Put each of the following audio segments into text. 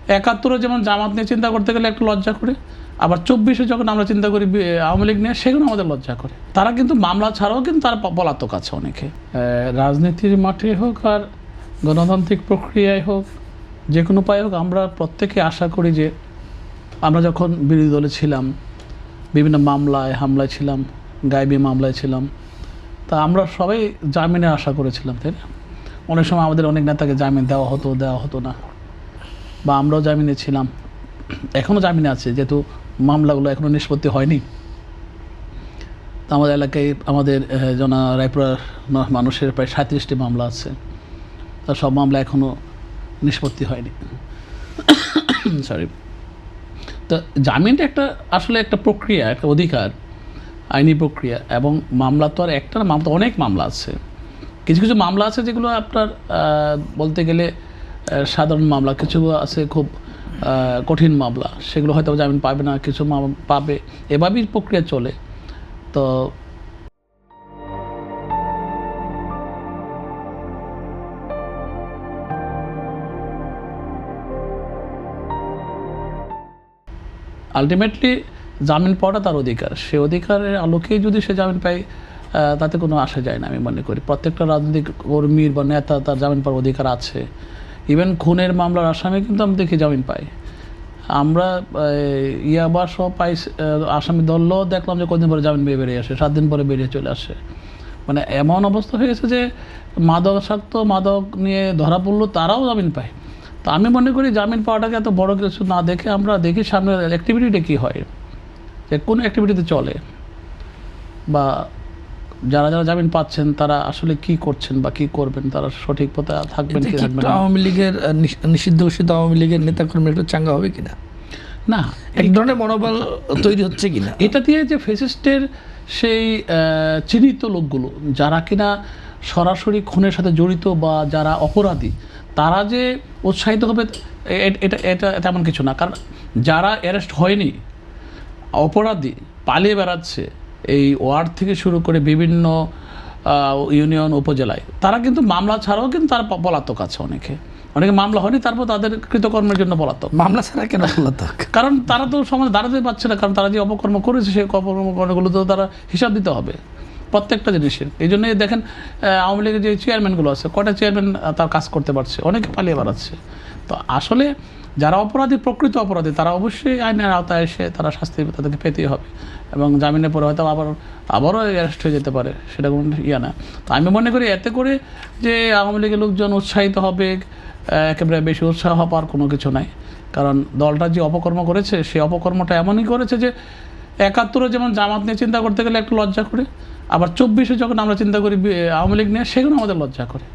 ৭১-এ যেমন জামাত নিয়ে চিন্তা করতে গেলে একটু লজ্জা করে, আবার ২৪-এ যখন আমরা চিন্তা করি আওয়ামী লীগ নিয়ে, সেগুলো আমাদের লজ্জা করে। তারা কিন্তু মামলা ছাড়াও কিন্তু তারা পলাতক আছে অনেকে। রাজনীতির মাঠে হোক আর গণতান্ত্রিক প্রক্রিয়ায় হোক, যে কোনো উপায় হোক, আমরা প্রত্যেকে আশা করি যে আমরা যখন বিরোধী দলে ছিলাম, বিভিন্ন হামলায় ছিলাম, গায়েবী মামলায় ছিলাম, তা আমরা সবাই জামিনের আশা করেছিলাম, তাই না? অনেক সময় আমাদের অনেক নেতাকে জামিন দেওয়া হতো না, বা আমরাও জামিনে ছিলাম, এখনও জামিনে আছে, যেহেতু মামলাগুলো এখনও নিষ্পত্তি হয়নি। তো আমাদের এলাকায় আমাদের রায়পুরার মানুষের প্রায় ৩৭টি মামলা আছে, তার সব মামলা এখনও নিষ্পত্তি হয়নি। সরি। তো জামিনটা আসলে একটা প্রক্রিয়া, একটা অধিকার, আইনি প্রক্রিয়া। এবং মামলা তো আর একটা না, মামলা তো অনেক মামলা আছে। কিছু কিছু মামলা আছে যেগুলো আপনার বলতে গেলে সাধারণ মামলা, কিছু আছে খুব কঠিন মামলা, সেগুলো হয়তো জামিন পাবে না, কিছু পাবে, এভাবেই প্রক্রিয়া চলে। তো আলটিমেটলি জামিন পাওয়াটা তার অধিকার, সে অধিকারের আলোকেই যদি সে জামিন পায়, তাতে কোনো আসা যায় না। আমি মনে করি প্রত্যেকটা রাজনৈতিক কর্মীর বা নেতা তার জামিন পাওয়ার অধিকার আছে। ইভেন খুনের মামলার আসামি কিন্তু আমি দেখি জামিন পাই। আমরা ইয়াবা সব পাই, আসামি দলও দেখলাম যে কদিন পরে জামিন পেয়ে বেরিয়ে আসে, 7 দিন পরে বেরিয়ে চলে আসে। মানে এমন অবস্থা হয়ে গেছে যে মাদক নিয়ে ধরা পড়লো, তারাও জামিন পায়। তো আমি মনে করি জামিন পাওয়াটাকে এত বড় কিছু না দেখে আমরা দেখি সামনের অ্যাক্টিভিটিটা কী হয়, যে কোন অ্যাক্টিভিটিতে চলে, বা যারা জামিন পাচ্ছেন তারা আসলে কি করছেন বা কি করবেন, তারা সঠিক পথে থাকবেন কি থাকবেন না। আওয়ামী লীগের নিষিদ্ধ ঘোষিত আওয়ামী লীগের নেতাকর্মী একটু চাঙ্গা হবে কিনা, না এক ধরনের মনোবল তৈরি হচ্ছে কিনা, এটা দিয়ে যে ফ্যাসিস্টের সেই চিহ্নিত লোকগুলো যারা কিনা সরাসরি খুনের সাথে জড়িত বা যারা অপরাধী, তারা যে উৎসাহিত হবে এটা তেমন কিছু না। কারণ যারা অ্যারেস্ট হয়নি, অপরাধী পালিয়ে বেড়াচ্ছে এই ওয়ার্ড থেকে শুরু করে বিভিন্ন ইউনিয়ন উপজেলায়, তারা কিন্তু মামলা ছাড়াও কিন্তু তারা পলাতক আছে অনেকে মামলা হয়নি, তারপর তাদের কৃতকর্মের জন্য পলাতক। মামলা ছাড়া কেন পলাতক? কারণ তারা তো সমাজে দাঁড়াতে পারছে না, কারণ তারা যে অপকর্ম করেছে সেই অপকর্মগুলো তো তারা হিসাব দিতে হবে প্রত্যেকটা জিনিসের। এই জন্যই দেখেন আওয়ামী লীগের যে চেয়ারম্যানগুলো আছে, কয়টা চেয়ারম্যান তার কাজ করতে পারছে, অনেকে পালিয়ে বেড়াচ্ছে। তো আসলে যারা প্রকৃত অপরাধী, তারা অবশ্যই আইনের আওতায় এসে তারা শাস্তি তাদেরকে পেতেই হবে, এবং জামিনের পরে হয়তো আবারও অ্যারেস্ট হয়ে যেতে পারে, সেটা কোনো না। তো আমি মনে করি এতে করে যে আওয়ামী লীগের লোকজন উৎসাহিত হবে, একেবারে বেশি উৎসাহ হওয়ার কোনো কিছু নাই। কারণ দলটা যে অপকর্ম করেছে, সেই অপকর্মটা এমনই করেছে যে ৭১-এ যেমন জামাত নিয়ে চিন্তা করতে গেলে একটু লজ্জা করে, আবার ২৪-এ যখন আমরা চিন্তা করি আওয়ামী লীগ নিয়ে, সেগুলো আমাদের লজ্জা করে।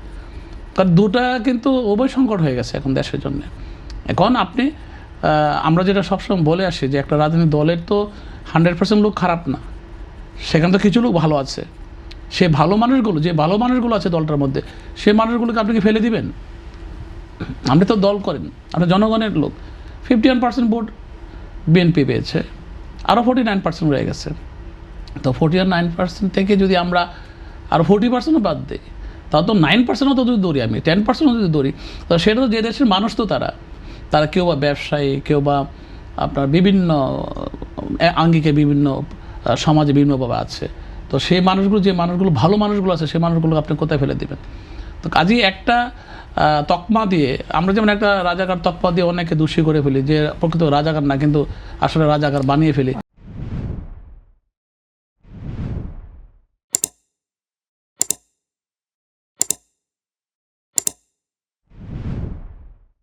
কারণ দুটা কিন্তু উভয় সংকট হয়ে গেছে এখন দেশের জন্য। এখন আমরা যেটা সবসময় বলে আসি যে একটা রাজনৈতিক দলের তো 100% লোক খারাপ না, সেখানে তো কিছু লোক ভালো আছে। যে ভালো মানুষগুলো আছে দলটার মধ্যে, সেই মানুষগুলোকে আপনি কি ফেলে দিবেন? আপনি তো দল করেন, আপনি জনগণের লোক। 51% ভোট বিএনপি পেয়েছে, আরও 49% রয়ে গেছে। তো 49% থেকে যদি আমরা আরও 40%ও বাদ দিই, তাও তো 9%ও তো যদি ধরি, আমি 10%ও যদি ধরি, তো সেটা তো যে দেশের মানুষ, তো তারা কেউ বা ব্যবসায়ী, কেউ বা আপনার বিভিন্ন আঙ্গিকে বিভিন্ন সমাজে বিভিন্নভাবে আছে। তো সেই মানুষগুলো ভালো মানুষগুলো আছে, সেই মানুষগুলো আপনি কোথায় ফেলে দেবেন? তো কাজেই একটা তকমা দিয়ে, আমরা যেমন একটা রাজাকার তকমা দিয়ে অনেকে দোষী করে ফেলি, যে প্রকৃত রাজাকার না, কিন্তু আসলে রাজাকার বানিয়ে ফেলি।